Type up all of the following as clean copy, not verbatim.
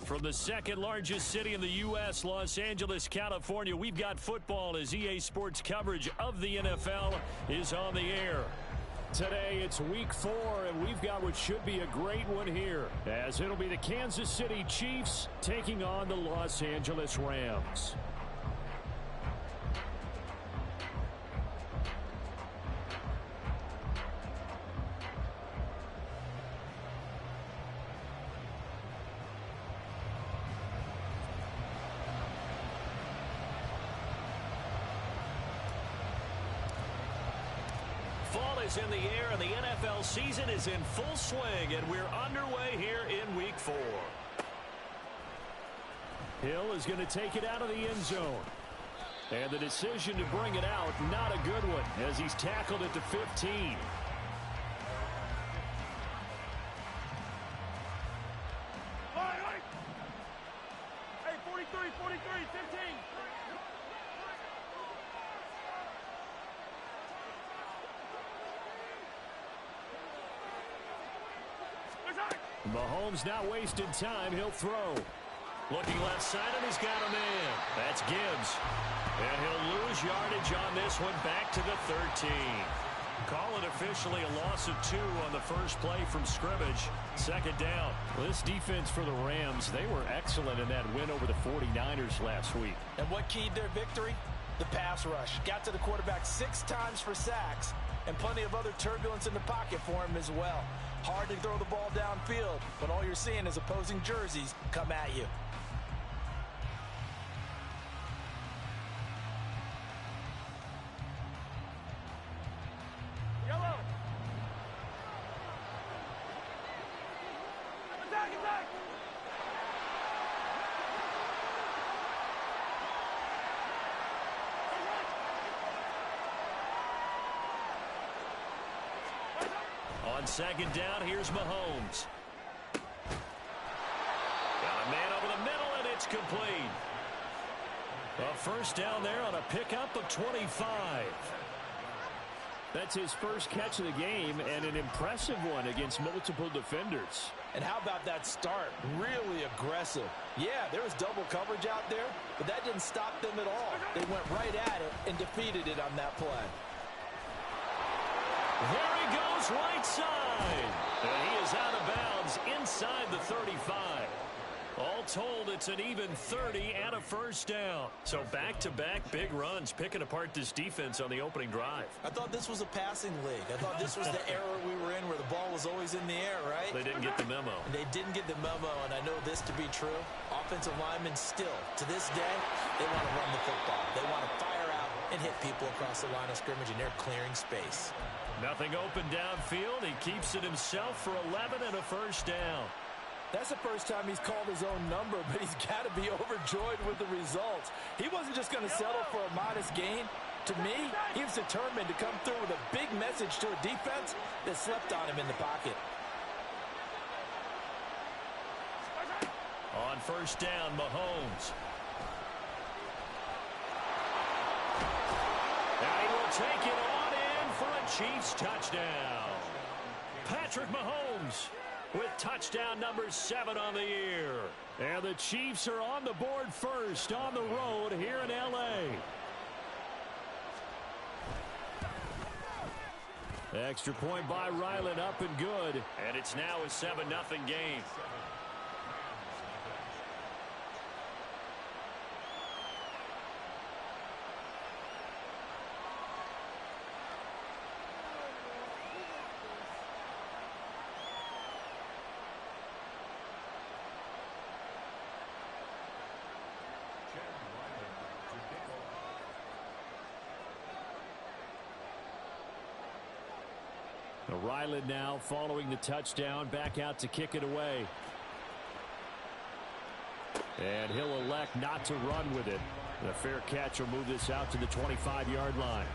From the second largest city in the U.S., Los Angeles, California, we've got football as EA Sports coverage of the NFL is on the air. Today, it's week 4, and we've got what should be a great one here, as it'll be the Kansas City Chiefs taking on the Los Angeles Rams. Fall is in the air, and the NFL season is in full swing, and we're underway here in Week 4. Hill is going to take it out of the end zone. And the decision to bring it out, not a good one, as he's tackled at the 15. Hey, 43, 15. Mahomes not wasting time. He'll throw. Looking left side, and he's got a man. That's Gibbs. And he'll lose yardage on this one back to the 13. Call it officially a loss of 2 on the first play from scrimmage. Second down. Well, this defense for the Rams, they were excellent in that win over the 49ers last week. And what keyed their victory? The pass rush. Got to the quarterback 6 times for sacks, and plenty of other turbulence in the pocket for him as well. Hard to throw the ball downfield, but all you're seeing is opposing jerseys come at you. Yellow. Attack. On second down, here's Mahomes. Got a man over the middle, and it's complete. A first down there on a pickup of 25. That's his first catch of the game, and an impressive one against multiple defenders. And how about that start? Really aggressive. Yeah, there was double coverage out there, but that didn't stop them at all. They went right at it and defeated it on that play. There he goes, right side. And he is out of bounds inside the 35. All told, it's an even 30 and a first down. So back-to-back big runs, picking apart this defense on the opening drive. I thought this was a passing league. I thought this was the era we were in where the ball was always in the air, right? They didn't get the memo. And they didn't get the memo, and I know this to be true. Offensive linemen still, to this day, they want to run the football. They want to fire out and hit people across the line of scrimmage, and they're clearing space. Nothing open downfield. He keeps it himself for 11 and a first down. That's the first time he's called his own number, but he's got to be overjoyed with the results. He wasn't just going to settle for a modest gain. To me, he was determined to come through with a big message to a defense that slept on him in the pocket. On first down, Mahomes. And he will take it on in for a Chiefs touchdown. Patrick Mahomes with touchdown number 7 on the year. And the Chiefs are on the board first on the road here in L.A. Extra point by Ryland, up and good. And it's now a 7-0 game. Ryland now following the touchdown, back out to kick it away. And he'll elect not to run with it. The fair catch will move this out to the 25-yard line.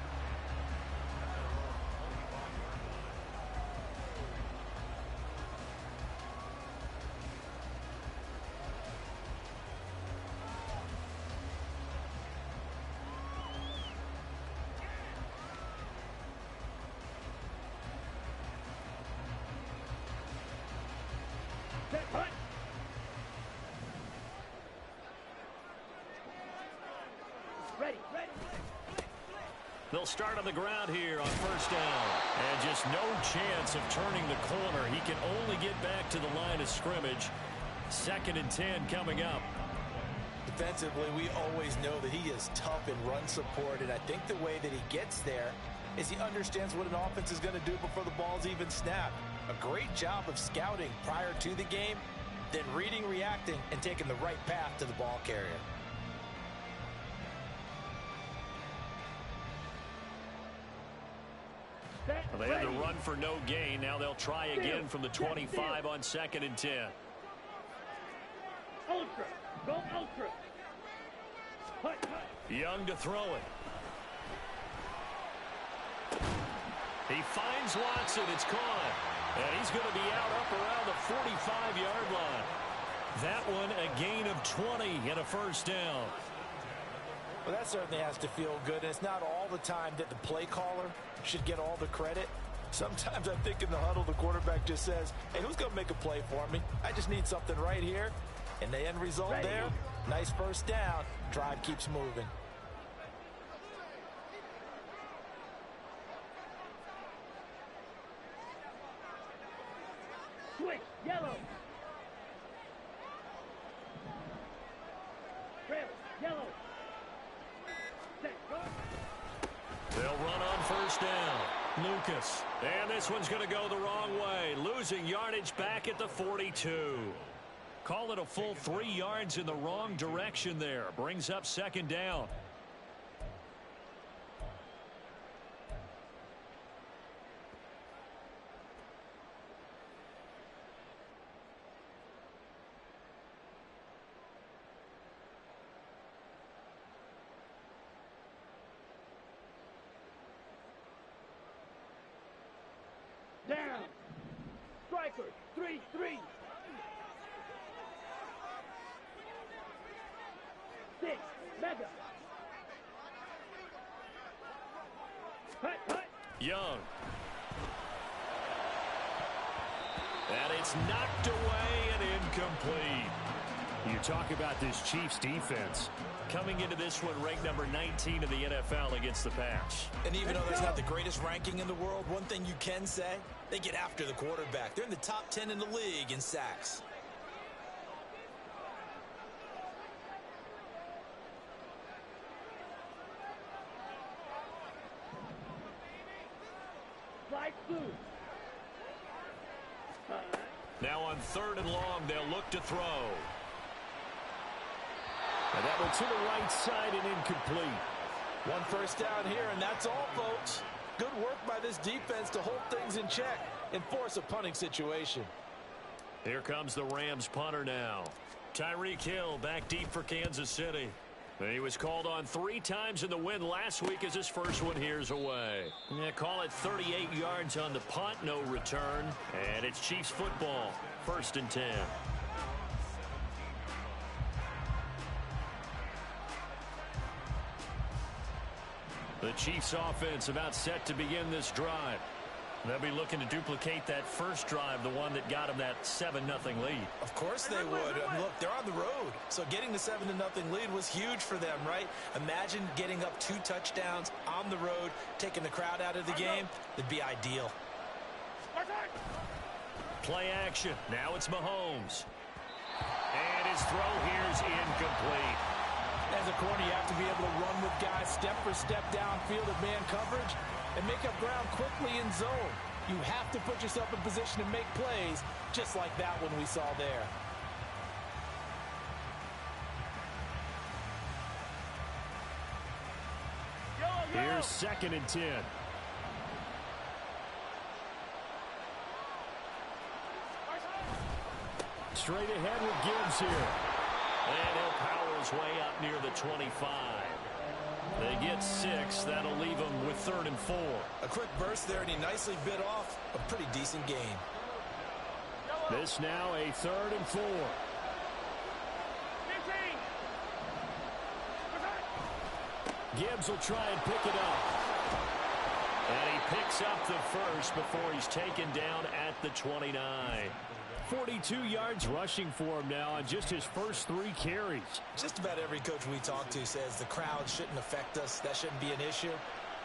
They'll start on the ground here on first down. And just no chance of turning the corner. He can only get back to the line of scrimmage. 2nd and 10 coming up. Defensively, we always know that he is tough in run support, and I think the way that he gets there is he understands what an offense is going to do before the ball's even snapped. A great job of scouting prior to the game, then reading, reacting, and taking the right path to the ball carrier. Well, they had to run for no gain. Now they'll try again from the 25 on 2nd and 10. Ultra. Go ultra. Young to throw it. He finds Watson. It's caught. And he's going to be out up around the 45-yard line. That one a gain of 20 and a first down. Well, that certainly has to feel good. And it's not all the time that the play caller should get all the credit. Sometimes I think in the huddle, the quarterback just says, hey, who's going to make a play for me? I just need something right here. And the end result there, nice first down. Drive keeps moving. Switch. Yellow. Trail. Yellow. Set. Go. They'll run on first down. Lucas. And this one's going to go the wrong way. Losing yardage back at the 42. Call it a full 3 yards in the wrong direction there. Brings up 2nd down. Down. Striker. 3-3. 6. Mega. Hut. Young. And it's knocked away and incomplete. You talk about this Chiefs defense. Coming into this one, ranked number 19 in the NFL against the pass. And even though there's not the greatest ranking in the world, one thing you can say, they get after the quarterback. They're in the top 10 in the league in sacks. Slide through. Now on 3rd and long, they'll look to throw. And that one to the right side and incomplete. One first down here, and that's all, folks. Good work by this defense to hold things in check and force a punting situation. Here comes the Rams punter now. Tyreek Hill back deep for Kansas City. He was called on 3 times in the win last week as his first one here's away. Yeah, call it 38 yards on the punt, no return. And it's Chiefs football, 1st and 10. The Chiefs offense about set to begin this drive. They'll be looking to duplicate that first drive, the one that got them that 7-0 lead. Of course they would. Look, they're on the road. So getting the 7-0 lead was huge for them, right? Imagine getting up 2 touchdowns on the road, taking the crowd out of the game. It'd be ideal. Play action. Now it's Mahomes. And his throw here is incomplete. As a corner, you have to be able to run with guys step for step downfield of man coverage and make up ground quickly in zone. You have to put yourself in position to make plays, just like that one we saw there. Here's 2nd and 10. Straight ahead with Gibbs here. And he'll power his way up near the 25. They get 6. That'll leave them with 3rd and 4. A quick burst there, and he nicely bit off a pretty decent gain. This now a 3rd and 4. Gibbs will try and pick it up. And he picks up the first before he's taken down at the 29. 42 yards rushing for him now on just his first 3 carries. Just about every coach we talk to says the crowd shouldn't affect us. That shouldn't be an issue.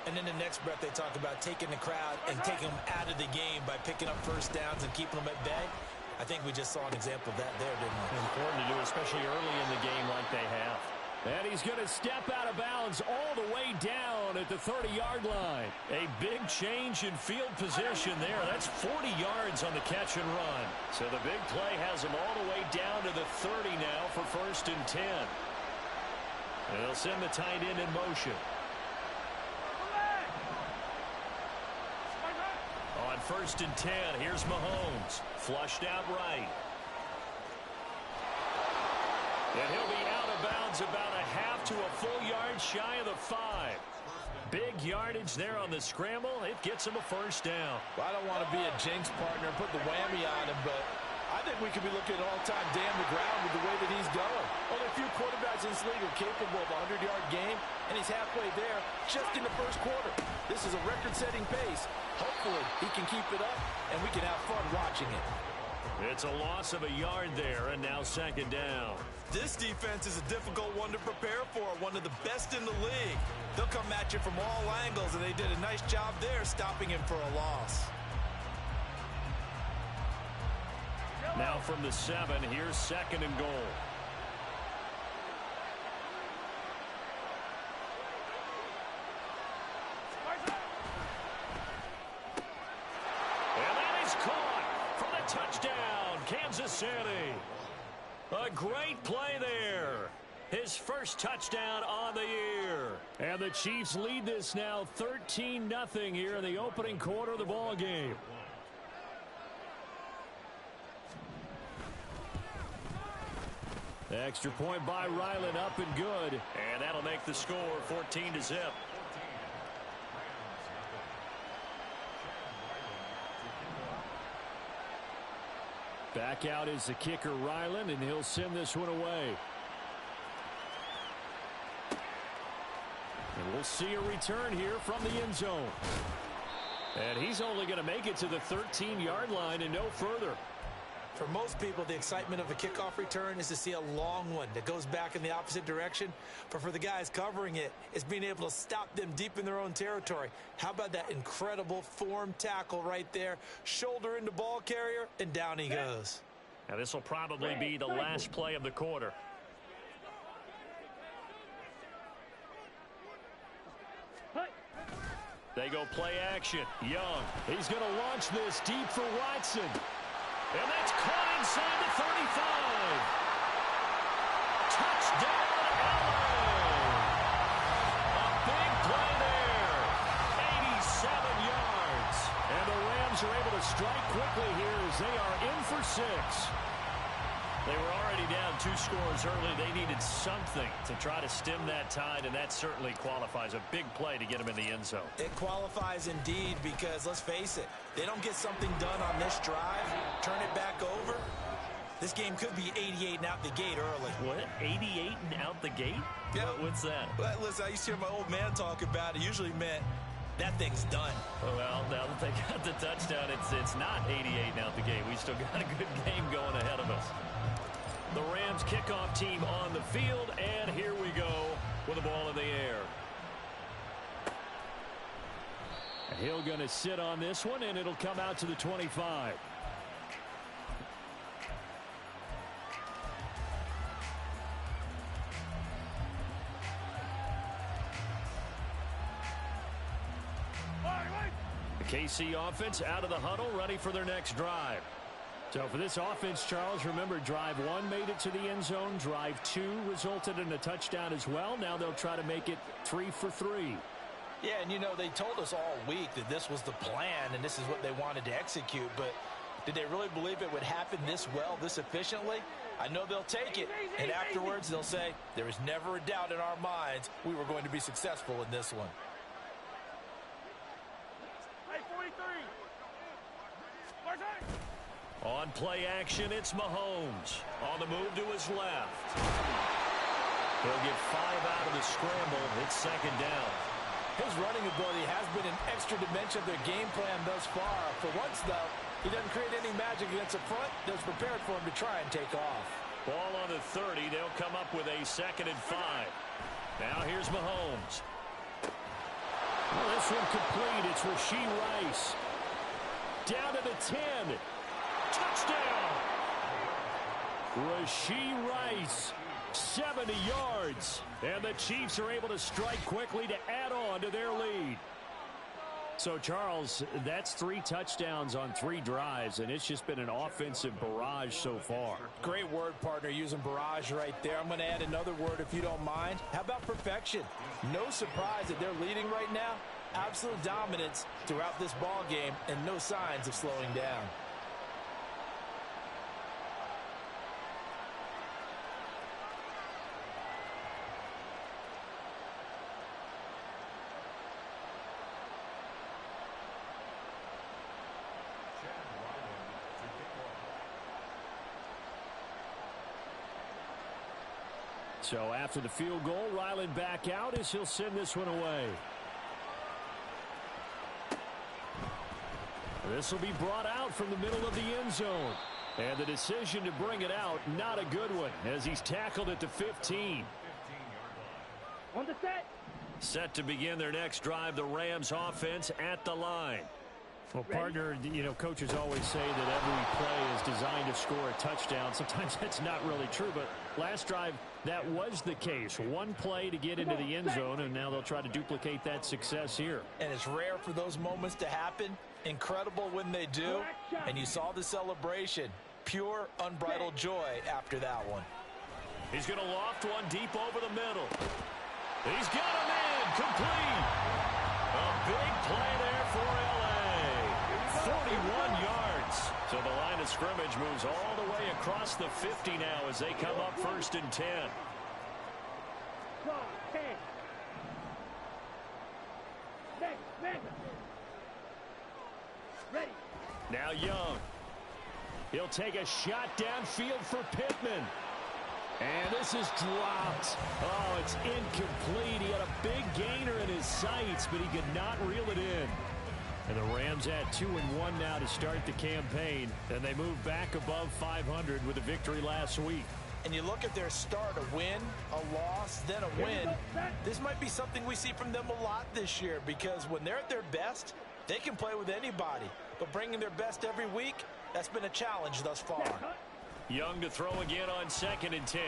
And then the next breath they talk about taking the crowd and taking them out of the game by picking up first downs and keeping them at bay. I think we just saw an example of that there, didn't we? Important to do, especially early in the game like they have. And he's going to step out of bounds all the way down at the 30-yard line. A big change in field position there. That's 40 yards on the catch and run. So the big play has him all the way down to the 30 now for 1st and 10. And they'll send the tight end in motion. On 1st and 10, here's Mahomes. Flushed out right. And he'll be out of bounds about a half to a full yard shy of the 5. Big yardage there on the scramble. It gets him a 1st down. Well, I don't want to be a jinx partner and put the whammy on him, but I think we could be looking at all-time damn the ground with the way that he's going. Only a few quarterbacks in this league are capable of a 100-yard game, and he's halfway there just in the first quarter. This is a record-setting pace. Hopefully, he can keep it up, and we can have fun watching it. It's a loss of a yard there, and now 2nd down. This defense is a difficult one to prepare for, one of the best in the league. They'll come at you from all angles, and they did a nice job there stopping him for a loss. Now from the 7, here's 2nd and goal. And that is caught for the touchdown, Kansas City. A great play there. His first touchdown on the year. And the Chiefs lead this now 13-0 here in the opening quarter of the ball game. Extra point by Ryland, up and good. And that'll make the score 14-0. Back out is the kicker, Ryland, and he'll send this one away. And we'll see a return here from the end zone. And he's only going to make it to the 13-yard line and no further. For most people, the excitement of a kickoff return is to see a long one that goes back in the opposite direction. But for the guys covering it, it's being able to stop them deep in their own territory. How about that incredible form tackle right there? Shoulder into ball carrier, and down he goes. Now this will probably be the last play of the quarter. They go play action. Young. He's going to launch this deep for Watson. And that's caught inside the 35. Touchdown, LA. A big play there. 87 yards. And the Rams are able to strike quickly here as they are in for 6. They were already down 2 scores early. They needed something to try to stem that tide, and that certainly qualifies. A big play to get them in the end zone. It qualifies indeed because, let's face it, they don't get something done on this drive, turn it back over, this game could be 88 and out the gate early. What? 88 and out the gate? Yeah. What's that? Well, listen, I used to hear my old man talk about it. Usually meant that thing's done. Well, now that they got the touchdown, it's not 88 and out the gate. We still got a good game going ahead of us. The Rams kickoff team on the field, and here we go with the ball in the air. Hill going to sit on this one, and it'll come out to the 25. The KC offense out of the huddle, ready for their next drive. So for this offense, Charles, remember, drive 1 made it to the end zone. Drive 2 resulted in a touchdown as well. Now they'll try to make it 3 for 3. Yeah, and you know, they told us all week that this was the plan and this is what they wanted to execute, but did they really believe it would happen this well, this efficiently? I know they'll take it, and afterwards they'll say, there was never a doubt in our minds we were going to be successful in this one. On play action, it's Mahomes. On the move to his left. He'll get 5 out of the scramble. It's 2nd down. His running ability has been an extra dimension of their game plan thus far. For once, though, he doesn't create any magic against the front that's prepared for him to try and take off. Ball on the 30. They'll come up with a 2nd and 5. Now here's Mahomes. Well, this one complete. It's Rashee Rice. Down to the 10. Touchdown! Rashee Rice, 70 yards. And the Chiefs are able to strike quickly to add on to their lead. So, Charles, that's 3 touchdowns on 3 drives, and it's just been an offensive barrage so far. Great word, partner, using barrage right there. I'm going to add another word if you don't mind. How about perfection? No surprise that they're leading right now. Absolute dominance throughout this ball game and no signs of slowing down. So after the field goal, Ryland back out as he'll send this one away. This will be brought out from the middle of the end zone. And the decision to bring it out, not a good one, as he's tackled at the 15. On the set. Set to begin their next drive, the Rams offense at the line. Well, partner, you know, coaches always say that every play is designed to score a touchdown. Sometimes that's not really true, but last drive, that was the case. One play to get into the end zone, and now they'll try to duplicate that success here. And it's rare for those moments to happen. Incredible when they do. And you saw the celebration. Pure, unbridled joy after that one. He's going to loft one deep over the middle. He's got him in, complete. A big play there for L.A. 41 yards. So the line of scrimmage moves all the way across the 50 now as they come up 1st and 10. Ready. Now Young. He'll take a shot downfield for Pittman. And this is dropped. Oh, it's incomplete. He had a big gainer in his sights, but he could not reel it in. And the Rams at 2-1 now to start the campaign. And they move back above 500 with a victory last week. And you look at their start, a win, a loss, then a win. This might be something we see from them a lot this year, because when they're at their best, they can play with anybody. But bringing their best every week, that's been a challenge thus far. Young to throw again on 2nd and 10.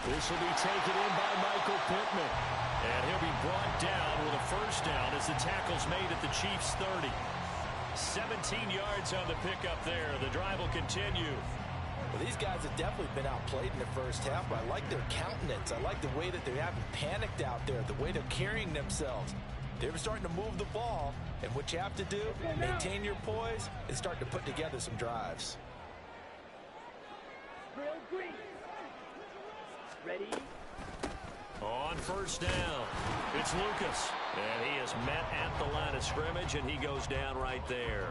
This will be taken in by Michael Pittman. And he'll be brought down with a first down as the tackle's made at the Chiefs' 30. 17 yards on the pickup there. The drive will continue. Well, these guys have definitely been outplayed in the first half, but I like their countenance. I like the way that they haven't panicked out there, the way they're carrying themselves. They're starting to move the ball, and what you have to do, maintain your poise and start to put together some drives. Real green. Ready. On first down, it's Lucas. And he is met at the line of scrimmage, and he goes down right there.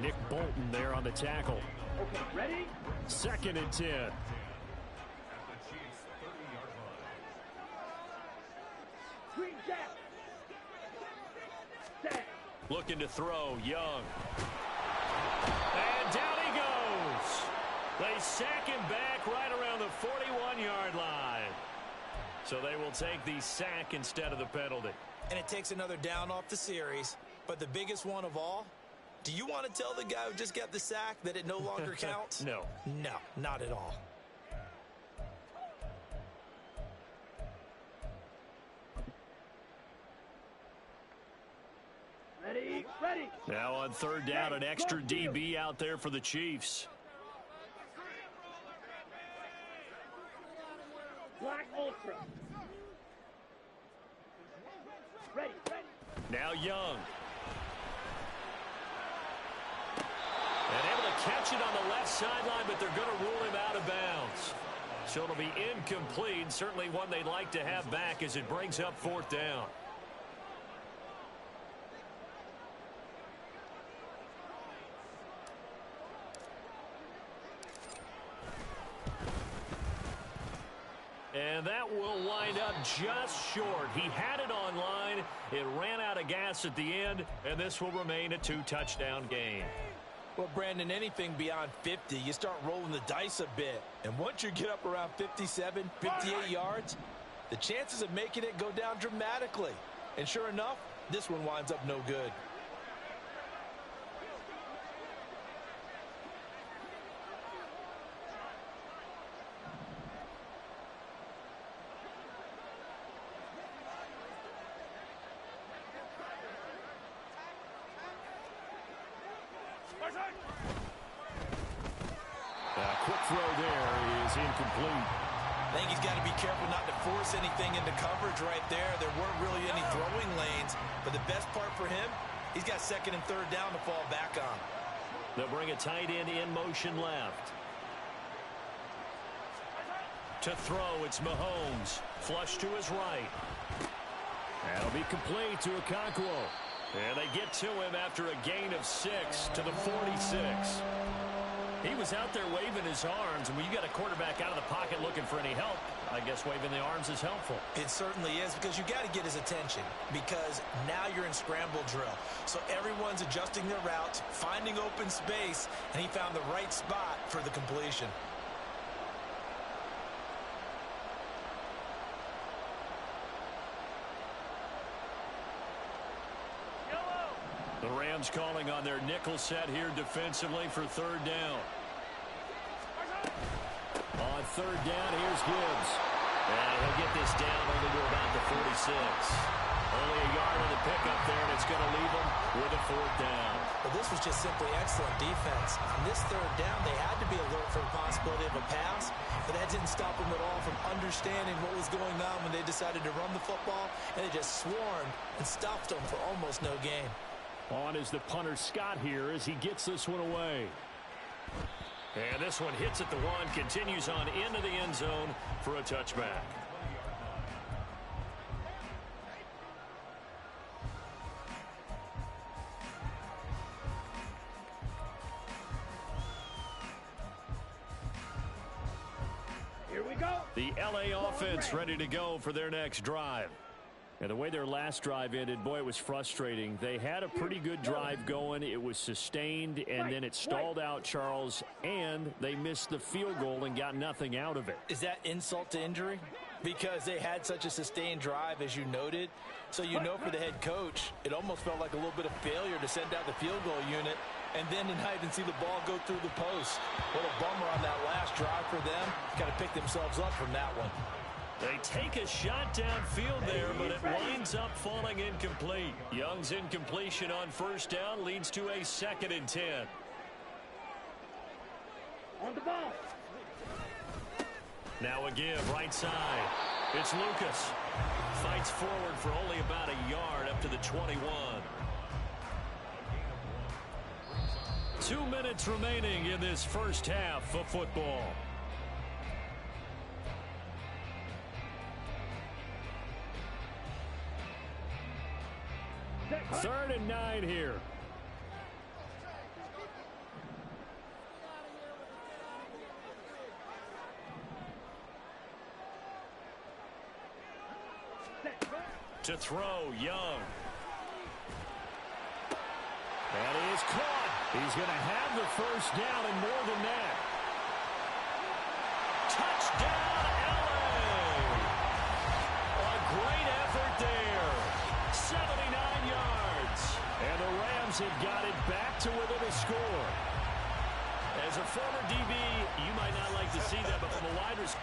Nick Bolton there on the tackle. Okay, ready? 2nd and 10. Green down. Set. Looking to throw, Young. And down he goes. They sack him back right around the 41-yard line. So they will take the sack instead of the penalty. And it takes another down off the series. But the biggest one of all, do you want to tell the guy who just got the sack that it no longer counts? No. No, not at all. Ready, ready. Now on 3rd down, an extra DB out there for the Chiefs. Black Ultra. Ready, ready. Now Young. And able to catch it on the left sideline, but they're going to rule him out of bounds. So it'll be incomplete. Certainly one they'd like to have back as it brings up 4th down. And that will wind up just short. He had it on line. It ran out of gas at the end, and this will remain a 2-touchdown game. Well, Brandon, anything beyond 50, you start rolling the dice a bit. And once you get up around 57, 58 yards, the chances of making it go down dramatically. And sure enough, this one winds up no good. Quick throw there is incomplete. I think he's got to be careful not to force anything into coverage right there. There weren't really any throwing lanes, but the best part for him, he's got second and third down to fall back on. They'll bring a tight end in motion left. To throw, it's Mahomes. Flush to his right. That'll be complete to Okonkwo. And they get to him after a gain of 6 to the 46. He was out there waving his arms, and when you got a quarterback out of the pocket looking for any help, I guess waving the arms is helpful. It certainly is, because you got to get his attention, because now you're in scramble drill. So everyone's adjusting their routes, finding open space, and he found the right spot for the completion. The Rams calling on their nickel set here defensively for third down. On third down, here's Gibbs. And he'll get this down only to about the 46. Only a yard on the pickup there, and it's going to leave him with a fourth down. Well, this was just simply excellent defense. On this third down, they had to be alert for the possibility of a pass, but that didn't stop them at all from understanding what was going on when they decided to run the football, and they just swarmed and stopped them for almost no gain. On is the punter Scott here as he gets this one away. And this one hits at the one, continues on into the end zone for a touchback. Here we go. The LA offense ready to go for their next drive. And the way their last drive ended, boy, it was frustrating. They had a pretty good drive going. It was sustained, and then it stalled out, Charles, and they missed the field goal and got nothing out of it. Is that insult to injury? Because they had such a sustained drive, as you noted. So you know for the head coach, it almost felt like a little bit of failure to send out the field goal unit and then tonight and see the ball go through the post. What a bummer on that last drive for them. Got to pick themselves up from that one. They take a shot downfield there, but it winds up falling incomplete. Young's incompletion on first down leads to a 2nd and 10. On the ball. Now a give, right side. It's Lucas. Fights forward for only about a yard up to the 21. 2 minutes remaining in this first half of football. Third and 9 here. To throw, Young. That is caught. He's going to have the first down and more than that. Touchdown, LA! A great effort there. 79 yards. And the Rams have got it back to within a score. As a former DB, you might not like to see that, but from a wide receiver.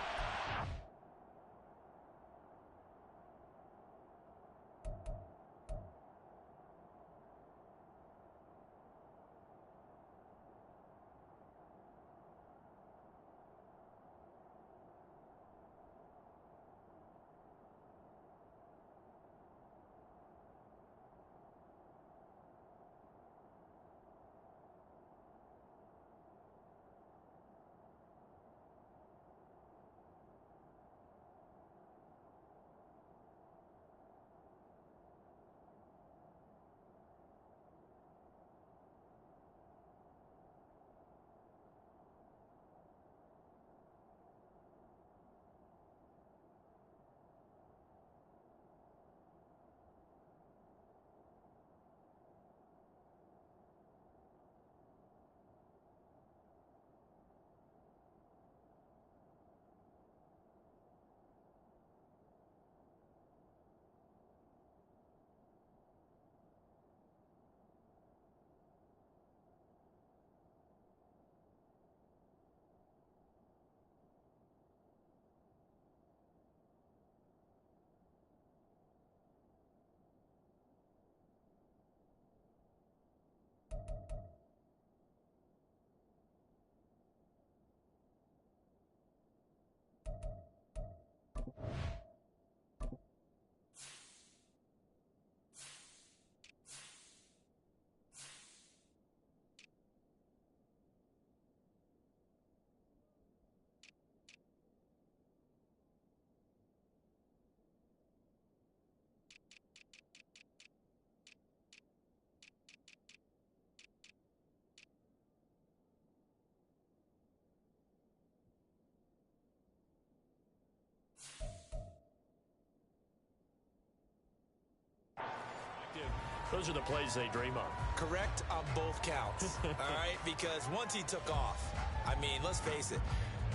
Those are the plays they dream of. Correct on both counts, all right? Because once he took off, I mean, let's face it,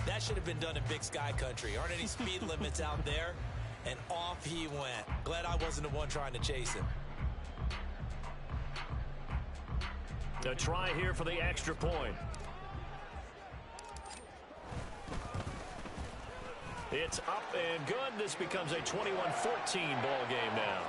that should have been done in Big Sky country. Aren't any speed limits out there? And off he went. Glad I wasn't the one trying to chase him. A try here for the extra point. It's up and good. This becomes a 21-14 ball game now.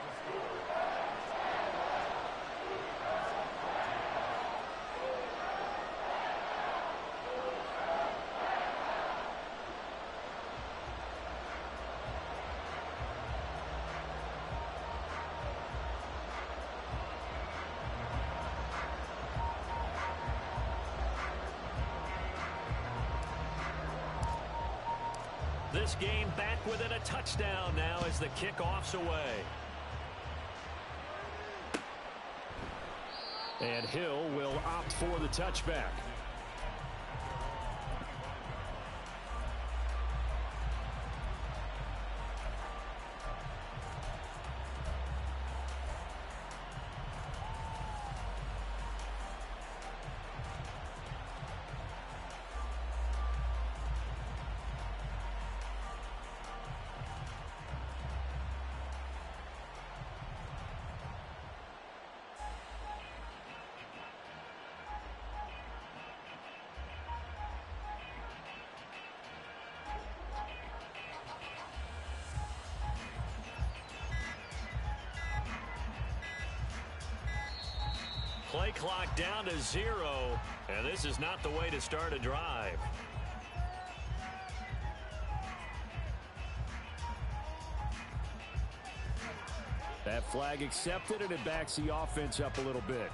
This game back within a touchdown now as the kickoff's away. And Hill will opt for the touchback. Play clock down to 0, and this is not the way to start a drive. That flag accepted, and it backs the offense up a little bit.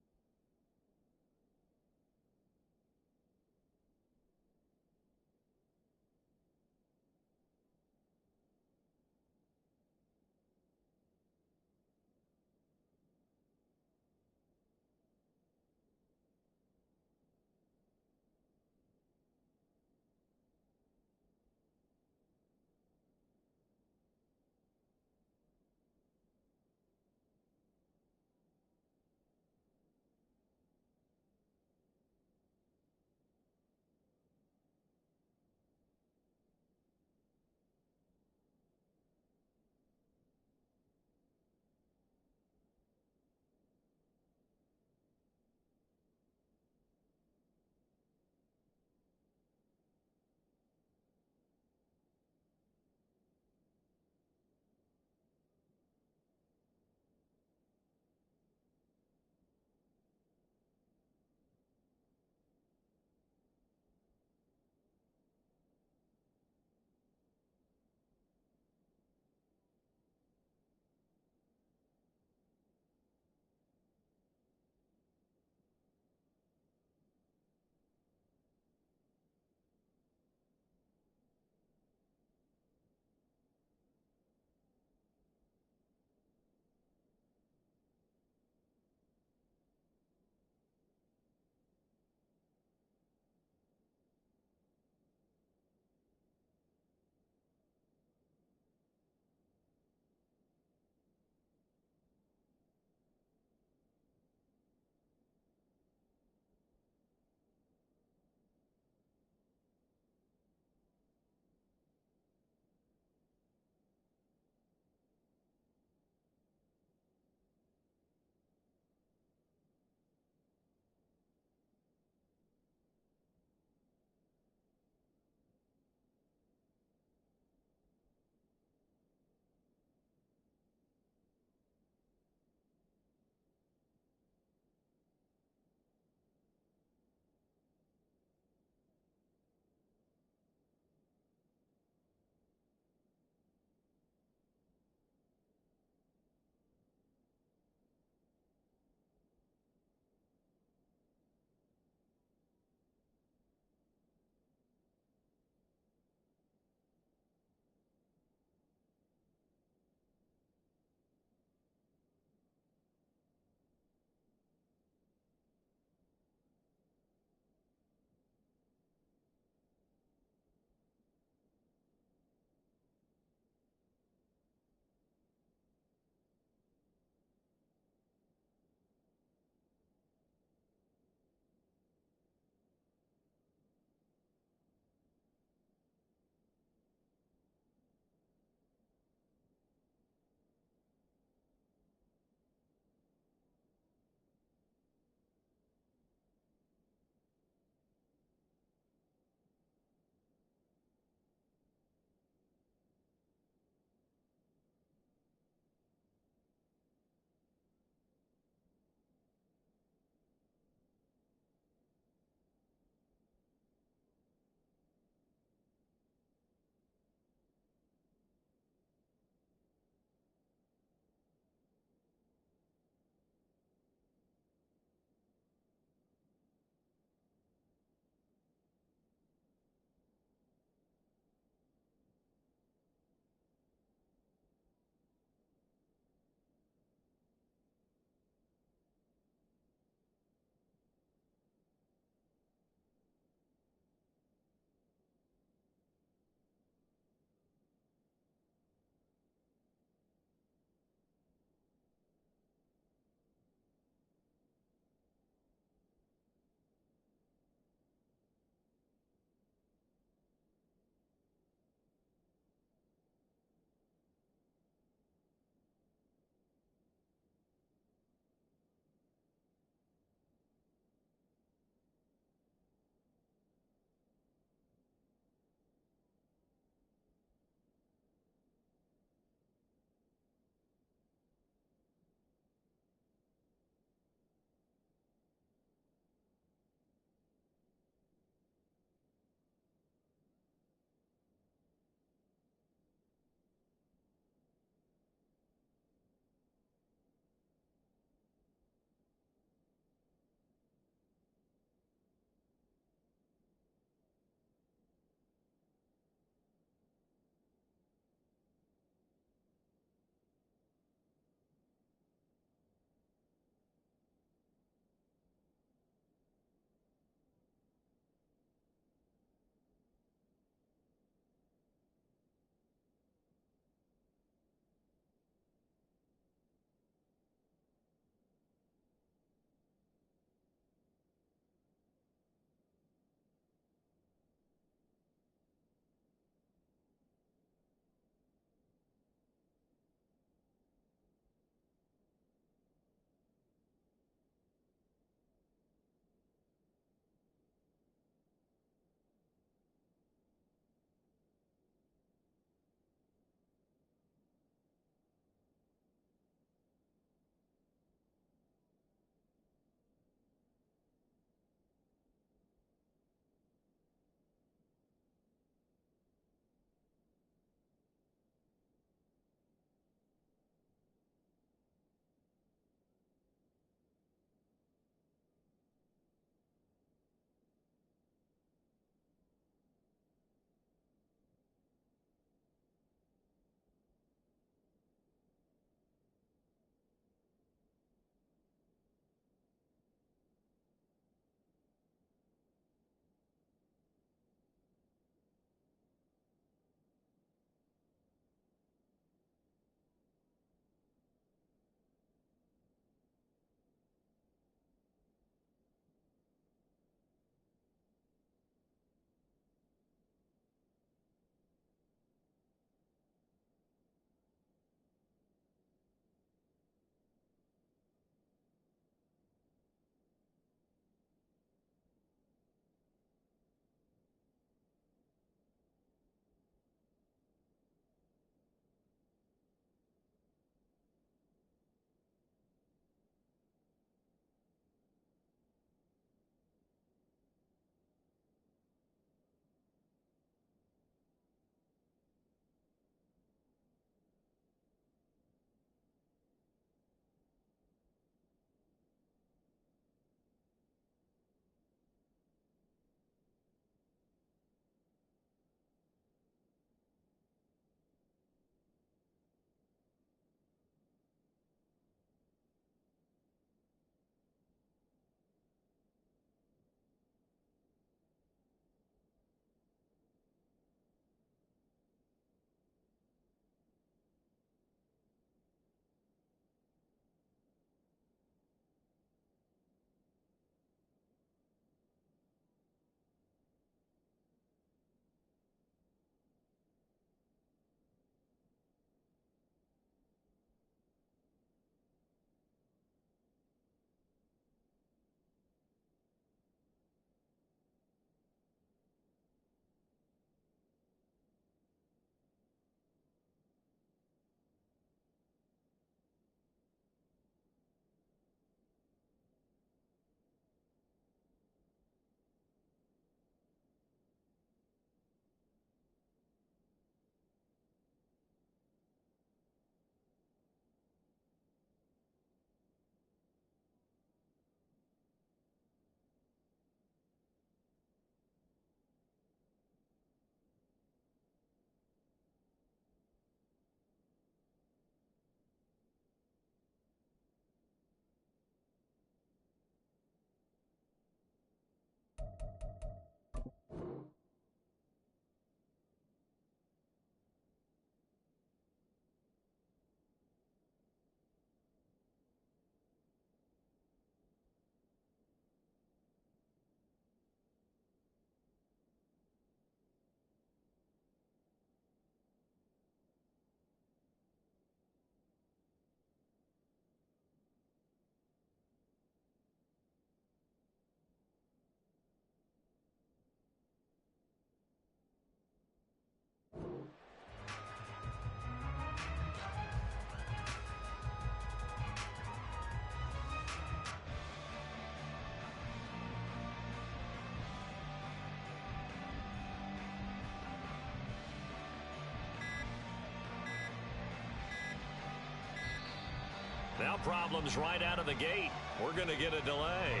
Now problems right out of the gate. We're going to get a delay.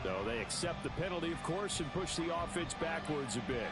So they accept the penalty, of course, and push the offense backwards a bit.